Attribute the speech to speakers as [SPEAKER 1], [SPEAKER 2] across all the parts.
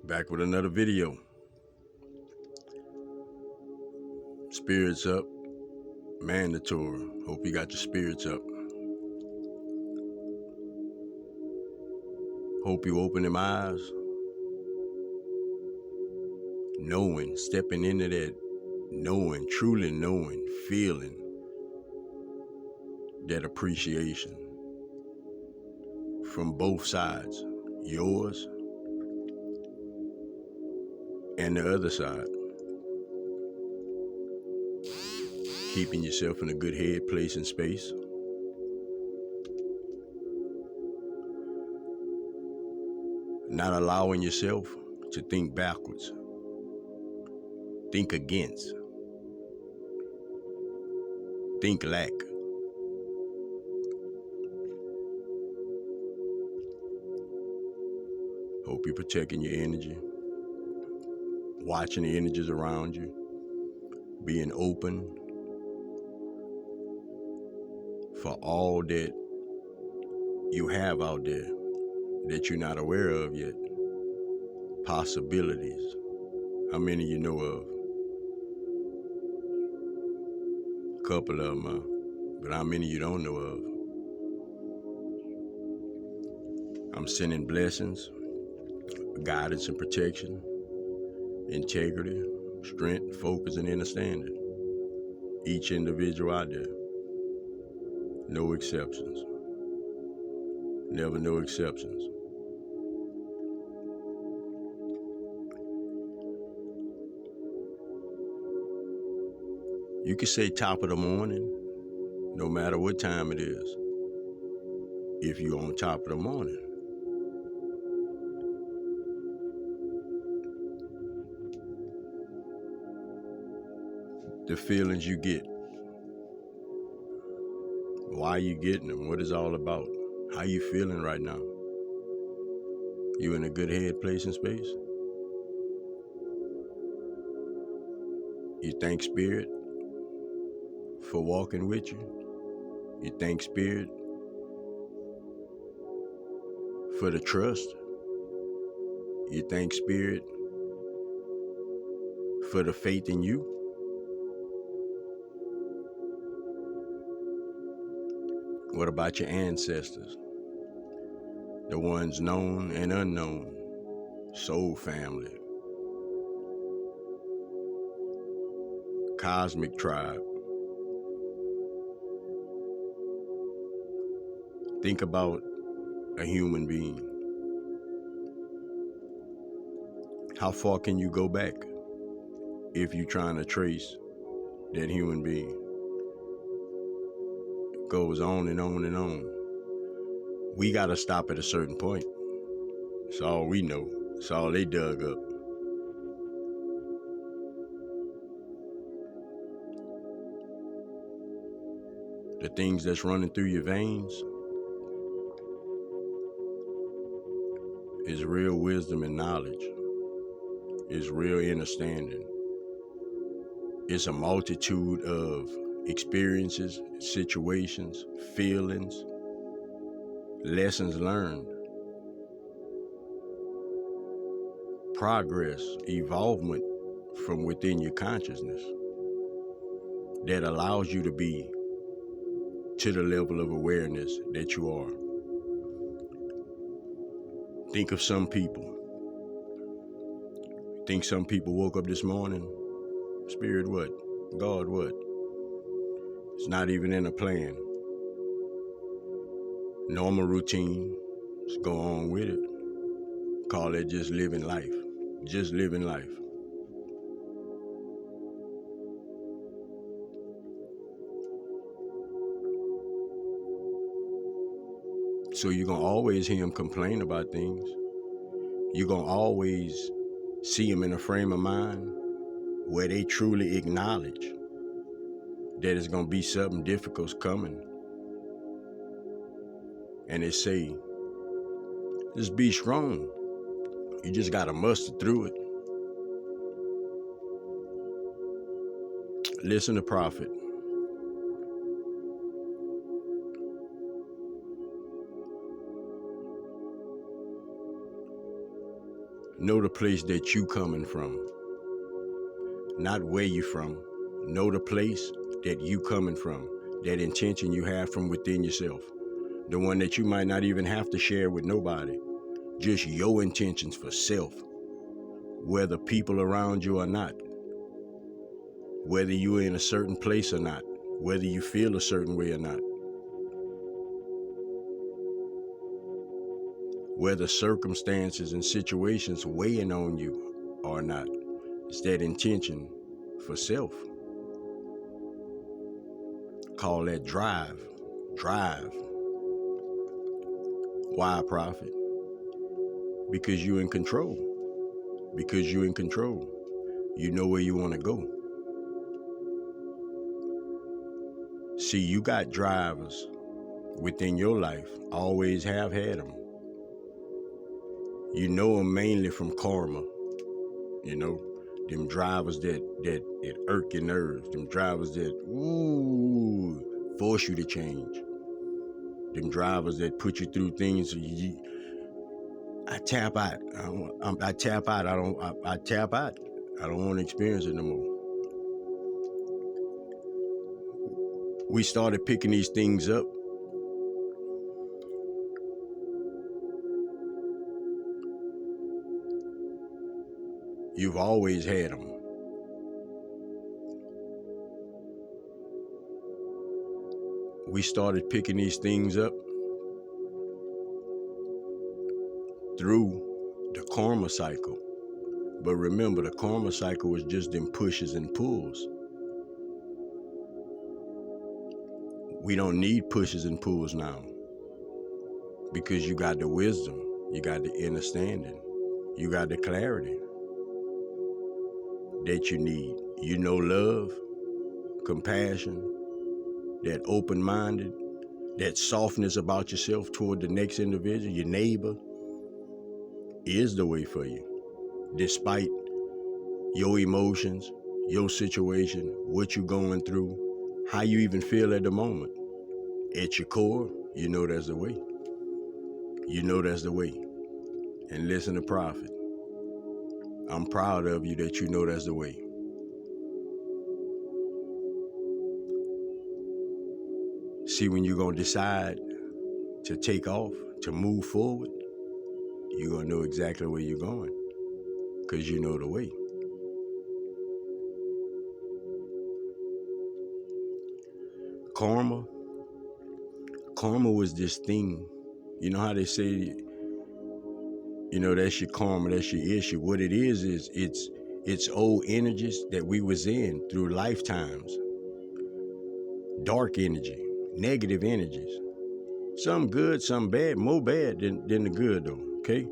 [SPEAKER 1] Back with another video. Spirits up, mandatory. Hope you got your spirits up. Hope you open them eyes, knowing, stepping into that, knowing, truly knowing, feeling that appreciation from both sides, yours and the other side. Keeping yourself in a good head, place, and space. Not allowing yourself to think backwards. Think against. Think lack. Hope you're protecting your energy. Watching the energies around you. Being open for all that you have out there that you're not aware of yet. Possibilities. How many you know of? A couple of them, but how many you don't know of? I'm sending blessings, guidance and protection, integrity, strength, focus, and understanding. Each individual out there. No exceptions. Never no exceptions. You can say top of the morning, no matter what time it is, if you're on top of the morning. The feelings you get, why you getting them, what it's all about, how you feeling right now. You in a good head, place, and space? You thank Spirit for walking with you? You thank Spirit for the trust? You thank Spirit for the faith in you? What about your ancestors? The ones known and unknown, soul family, cosmic tribe. Think about a human being. How far can you go back if you're trying to trace that human being? It goes on and on and on. We gotta stop at a certain point. It's all we know. It's all they dug up. The things that's running through your veins is real wisdom and knowledge. Is real understanding. It's a multitude of experiences, situations, feelings, lessons learned, progress, evolvement from within your consciousness that allows you to be to the level of awareness that you are. Think of some people. Think some people woke up this morning, Spirit what? God what? It's not even in a plan. Normal routine, just go on with it. Call it just living life. Just living life. So you're going to always hear them complain about things. You're going to always see them in a frame of mind where they truly acknowledge that it's going to be something difficult's coming. And they say, just be strong. You just got to muster through it. Listen to Prophet. Know the place that you coming from, not where you from. Know the place that you coming from, that intention you have from within yourself, the one that you might not even have to share with nobody, just your intentions for self, whether people around you or not, whether you're in a certain place or not, whether you feel a certain way or not, whether circumstances and situations weighing on you or not. It's that intention for self. Call that drive. Drive. Why, Prophet? Because you're in control. Because you're in control. You know where you want to go. See, you got drivers within your life, always have had them. You know them mainly from karma, you know, them drivers that irk your nerves, them drivers that force you to change, them drivers that put you through things. I tap out. I tap out. I tap out. I don't want to experience it no more. We started picking these things up. You've always had them. We started picking these things up through the karma cycle. But remember, the karma cycle was just them pushes and pulls. We don't need pushes and pulls now, because you got the wisdom, you got the understanding, you got the clarity that you need. You know, love, compassion, that open-minded, that softness about yourself toward the next individual, your neighbor, is the way for you. Despite your emotions, your situation, what you're going through, how you even feel at the moment, at your core, you know that's the way. You know that's the way. And listen to Prophet. I'm proud of you that you know that's the way. See, when you're going to decide to take off, to move forward, you're going to know exactly where you're going, because you know the way. Karma was this thing. You know how they say, you know, that's your karma, that's your issue. What it is it's old energies that we was in through lifetimes. Dark energy, negative energies. Some good, some bad, more bad than the good though, okay?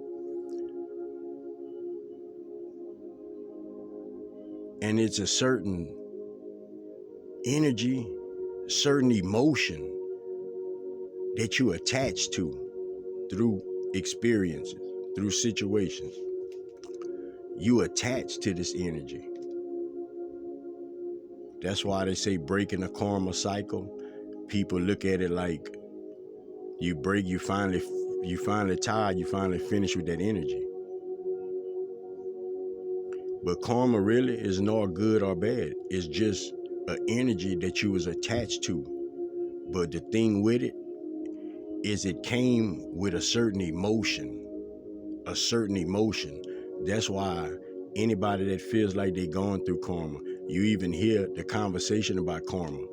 [SPEAKER 1] And it's a certain energy, certain emotion that you attach to through experiences, through situations. You attach to this energy. That's why they say breaking the karma cycle. People look at it like you break, you finally tired, you finally finish with that energy. But karma really is nor good or bad. It's just an energy that you was attached to. But the thing with it is it came with a certain emotion. A certain emotion. That's why anybody that feels like they're going through karma, you even hear the conversation about karma,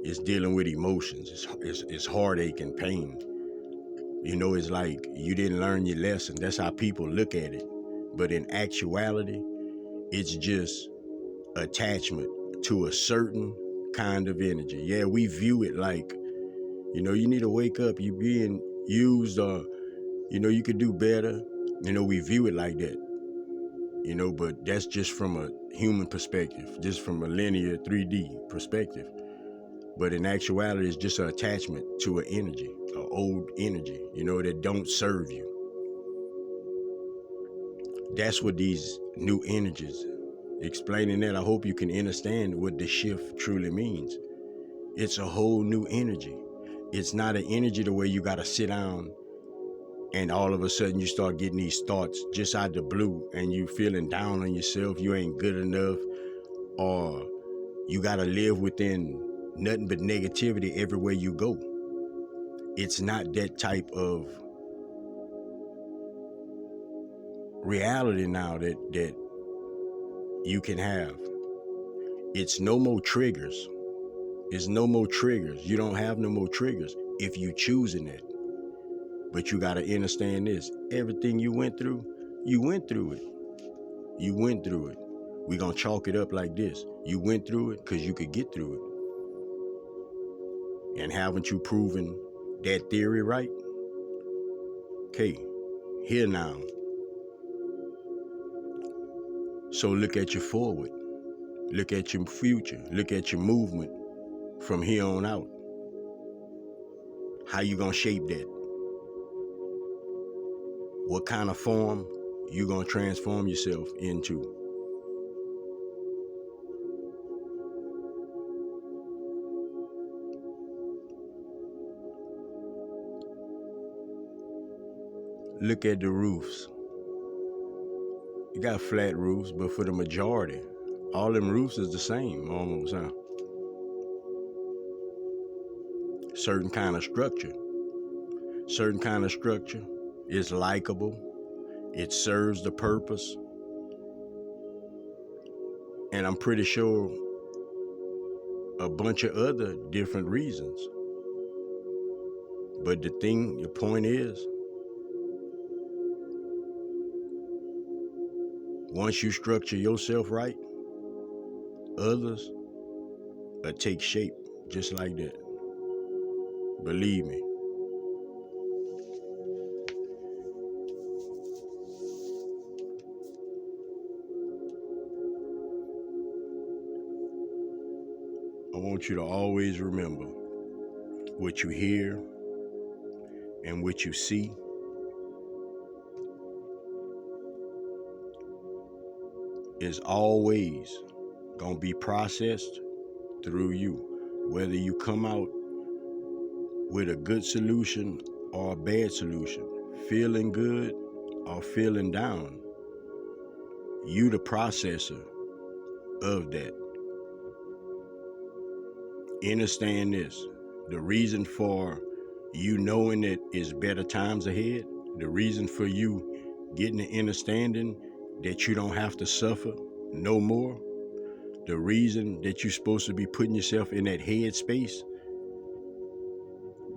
[SPEAKER 1] is dealing with emotions. It's heartache and pain. You know, it's like you didn't learn your lesson. That's how people look at it. But in actuality, it's just attachment to a certain kind of energy. Yeah, we view it like, you know, you need to wake up, you're being used, or, you know, you could do better. You know, we view it like that. You know, but that's just from a human perspective, just from a linear 3D perspective. But in actuality, it's just an attachment to an energy, an old energy, you know, that don't serve you. That's what these new energies, explaining that, I hope you can understand what the shift truly means. It's a whole new energy. It's not an energy the way you got to sit down and all of a sudden you start getting these thoughts just out the blue, and you feeling down on yourself, you ain't good enough, or you gotta live within nothing but negativity everywhere you go. It's not that type of reality now that you can have. It's no more triggers. It's no more triggers. You don't have no more triggers if you choosing it. But you gotta understand this. Everything you went through it. You went through it. We gonna chalk it up like this. You went through it because you could get through it. And haven't you proven that theory right? Okay, here now. So look at your forward. Look at your future. Look at your movement from here on out. How you gonna shape that? What kind of form you gonna transform yourself into? Look at the roofs. You got flat roofs, but for the majority, all them roofs is the same almost, huh? Certain kind of structure is likable, it serves the purpose, and I'm pretty sure a bunch of other different reasons. But the point is, once you structure yourself right, others will take shape just like that. Believe me. I want you to always remember what you hear and what you see is always gonna be processed through you. Whether you come out with a good solution or a bad solution, feeling good or feeling down, you the processor of that. Understand this. The reason for you knowing that it's better times ahead, the reason for you getting the understanding that you don't have to suffer no more, the reason that you're supposed to be putting yourself in that head space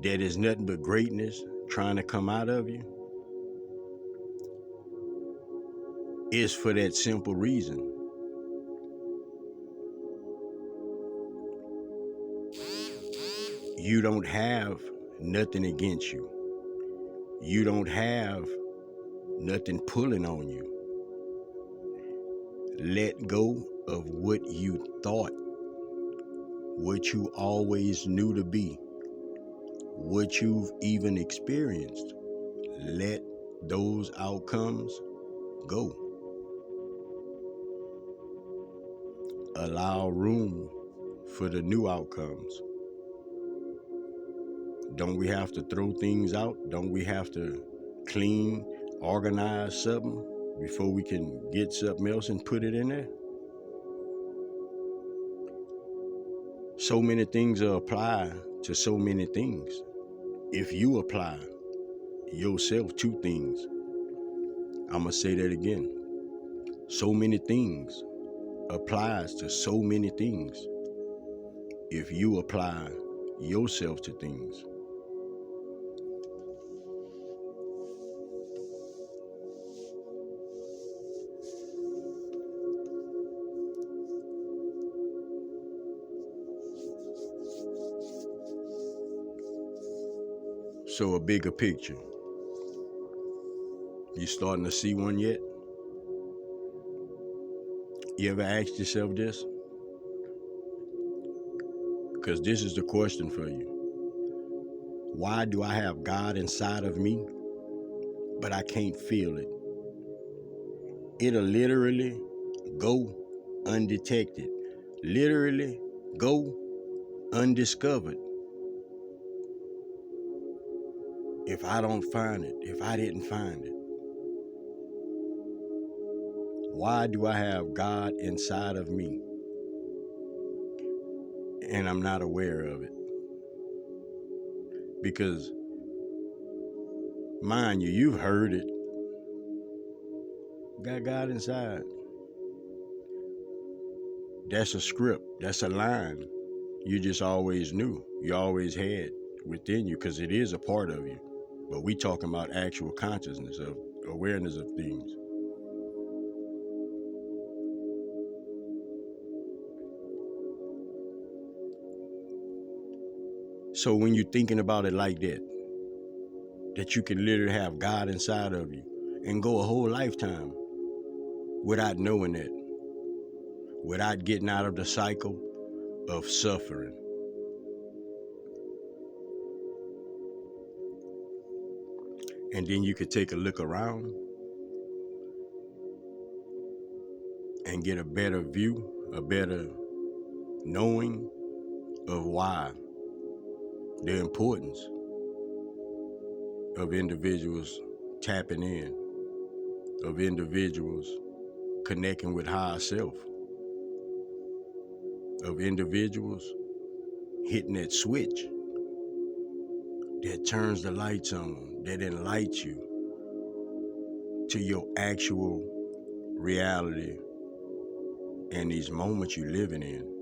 [SPEAKER 1] that is nothing but greatness trying to come out of you, is for that simple reason. You don't have nothing against you. You don't have nothing pulling on you. Let go of what you thought, what you always knew to be, what you've even experienced. Let those outcomes go. Allow room for the new outcomes. Don't we have to throw things out? Don't we have to clean, organize something before we can get something else and put it in there? So many things apply to so many things. If you apply yourself to things, I'm gonna say that again. So many things applies to so many things. If you apply yourself to things. So a bigger picture. You starting to see one yet? You ever asked yourself this? Because this is the question for you. Why do I have God inside of me, but I can't feel it? It'll literally go undetected. Literally go undiscovered. if I don't find it, if I didn't find it? Why do I have God inside of me and I'm not aware of it? Because, mind you, you've heard it. Got God inside. That's a script. That's a line. You just always knew. You always had within you, because it is a part of you. But we talking about actual consciousness, of awareness of things. So when you're thinking about it like that, that you can literally have God inside of you and go a whole lifetime without knowing it, without getting out of the cycle of suffering. And then you could take a look around and get a better view, a better knowing of why, the importance of individuals tapping in, of individuals connecting with higher self, of individuals hitting that switch that turns the lights on, that enlightens you to your actual reality and these moments you're living in.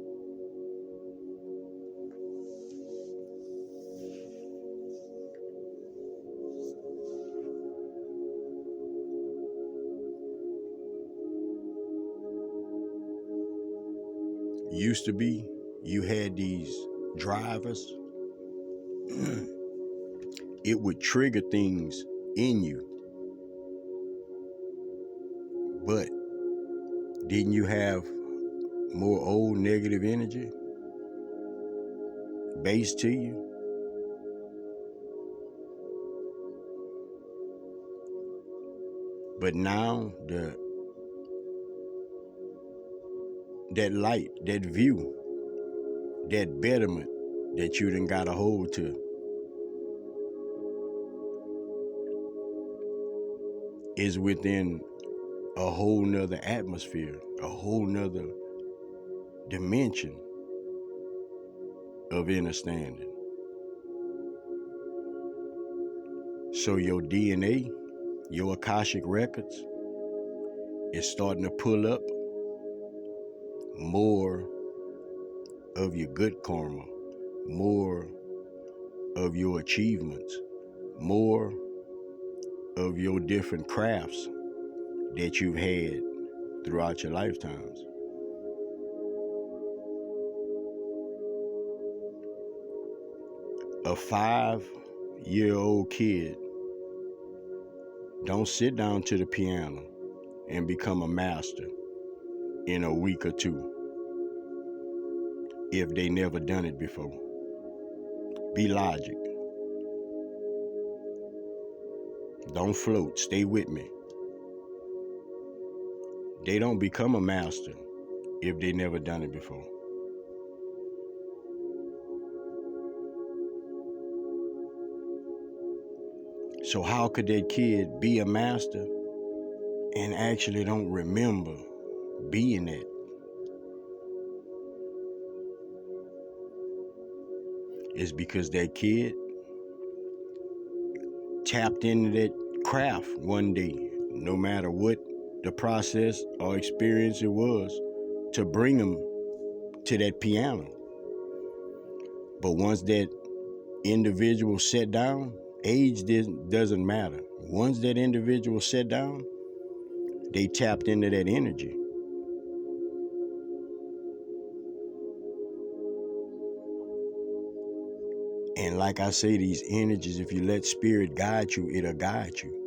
[SPEAKER 1] Used to be, you had these drivers, it would trigger things in you. But didn't you have more old negative energy based to you? But now that light, that view, that betterment that you done got a hold to is within a whole nother atmosphere, a whole nother dimension of understanding. So your DNA, your Akashic records, is starting to pull up more of your good karma, more of your achievements, more of your different crafts that you've had throughout your lifetimes. A 5-year-old kid don't sit down to the piano and become a master in a week or two if they never done it before. Be logic. Don't float. Stay with me. They don't become a master if they never done it before. So how could that kid be a master and actually don't remember being it? It's because that kid tapped into that craft one day, no matter what the process or experience it was to bring them to that piano. But once that individual sat down, age doesn't matter. Once that individual sat down, they tapped into that energy. And like I say, these energies, if you let spirit guide you, it'll guide you.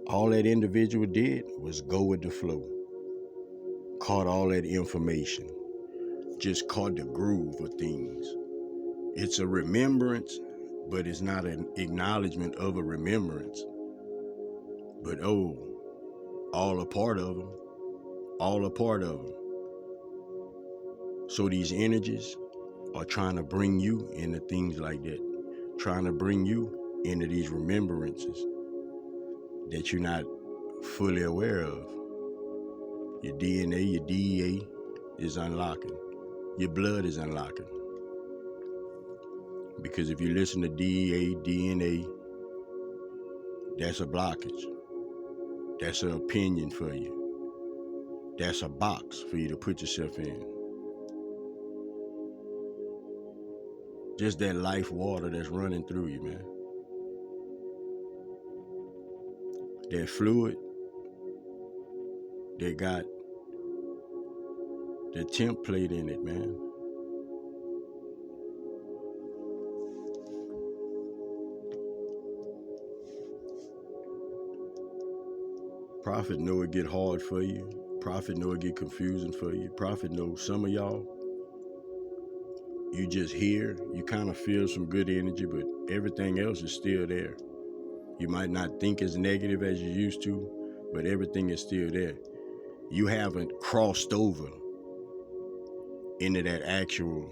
[SPEAKER 1] All that individual did was go with the flow. Caught all that information. Just caught the groove of things. It's a remembrance, but it's not an acknowledgement of a remembrance. But all a part of them. All a part of them. So these energies are trying to bring you into things like that. Trying to bring you into these remembrances that you're not fully aware of. Your DNA, your DEA is unlocking. Your blood is unlocking. Because if you listen to DEA, DNA, that's a blockage. That's an opinion for you. That's a box for you to put yourself in. Just that life water that's running through you, man. That fluid that got the template in it, man. Prophet know it get hard for you. Prophet know it get confusing for you. Prophet know some of y'all, you just hear, you kind of feel some good energy, but everything else is still there. You might not think as negative as you used to, but everything is still there. You haven't crossed over into that actual,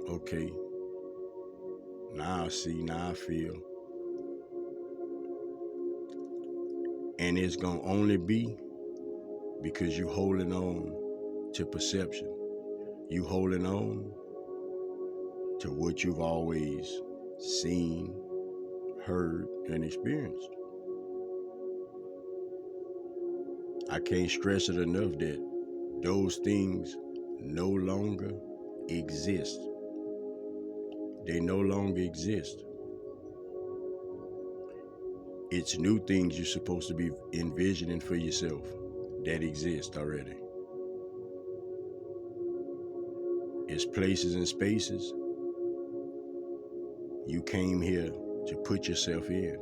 [SPEAKER 1] okay, now I see, now I feel. And it's gonna only be because you holding on to perception. You holding on to what you've always seen, heard, and experienced. I can't stress it enough that those things no longer exist. They no longer exist. It's new things you're supposed to be envisioning for yourself that exist already. It's places and spaces you came here to put yourself in.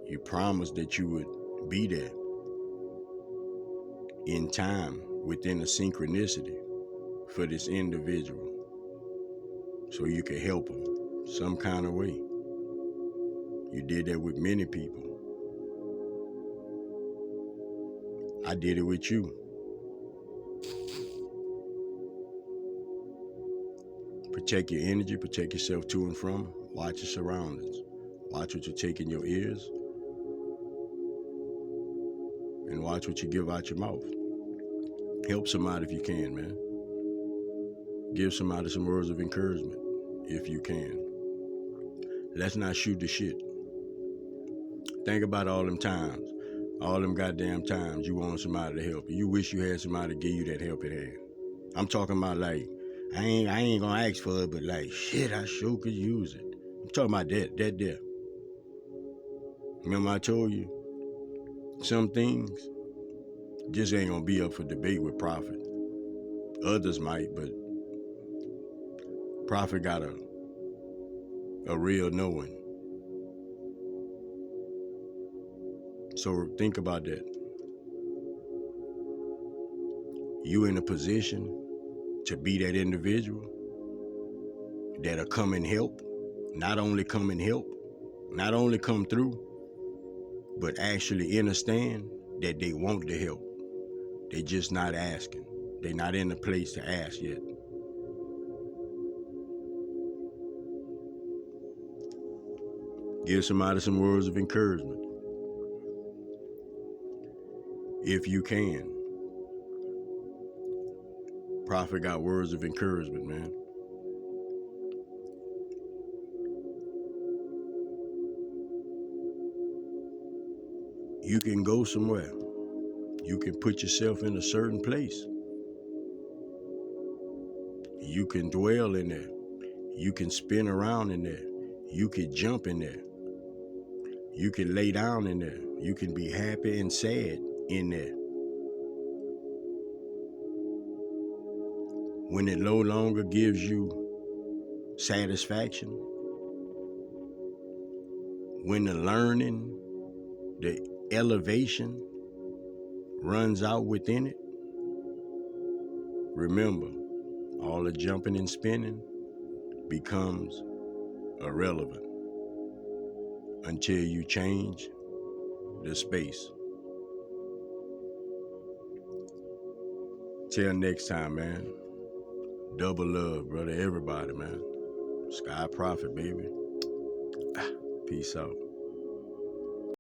[SPEAKER 1] You promised that you would be there in time within a synchronicity for this individual so you could help them some kind of way. You did that with many people. I did it with you. Protect your energy, protect yourself to and from. Watch your surroundings. Watch what you take in your ears. And watch what you give out your mouth. Help somebody if you can, man. Give somebody some words of encouragement if you can. Let's not shoot the shit. Think about all them times, all them goddamn times you want somebody to help you. You wish you had somebody to give you that helping hand. I'm talking about like, I ain't gonna ask for it, but like, shit, I sure could use it. I'm talking about that there. Remember I told you, some things just ain't gonna be up for debate with Prophet. Others might, but Prophet got a real knowing. So think about that. You in a position to be that individual that'll come and help. Not only come and help, not only come through, but actually understand that they want the help. They just not asking. They not in a place to ask yet. Give somebody some words of encouragement. If you can. Prophet got words of encouragement, man. You can go somewhere. You can put yourself in a certain place. You can dwell in there. You can spin around in there. You can jump in there. You can lay down in there. You can be happy and sad in there. When it no longer gives you satisfaction, when the learning, the elevation runs out within it, remember, all the jumping and spinning becomes irrelevant until you change the space. Till next time, man. Double love, brother. Everybody, man. Sky Prophet, baby. Peace out.